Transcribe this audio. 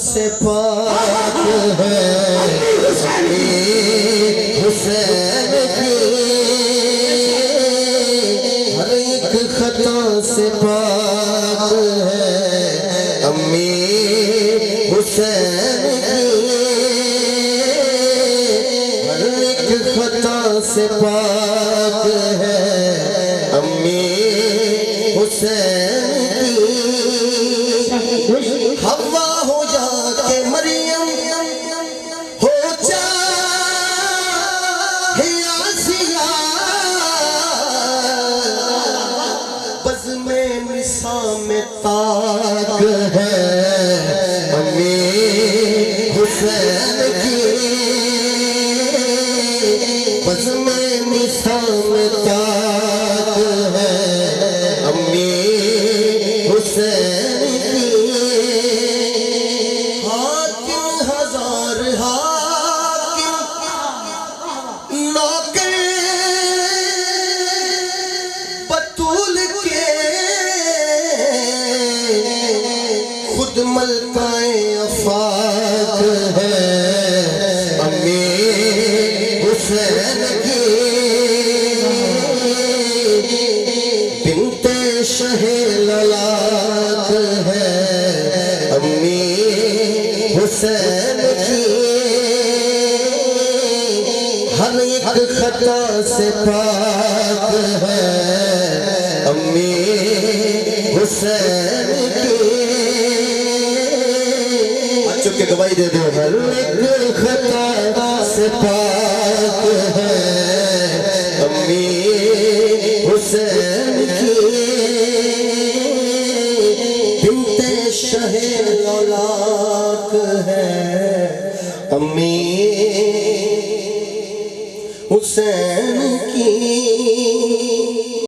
سے پاک ہے حسین کی ہر ایک خطا سے پاک ہے امی حسین کی ہر ایک خطا سے پاک ہے امی حسین کی حوا ہو جا کے مریم ہو چاہے آسیہ بزم نساء میں طاق ہے امی حسین کی بزم نساء میں طاق ہے امی حسین کی حاکم ہزار حاکم نوکر بطول کے خود ملکہ آفاق ہے امی حسین کی بنت شہ للاٹ ہے امی حسین کی ہر ایک خطا سے پاک ہے امی حسین کی بچوں کے گواہی دے دو ہر ایک خطا سے پاک ہے امی حسین کی بنت شہ لولاک ہے امی حسین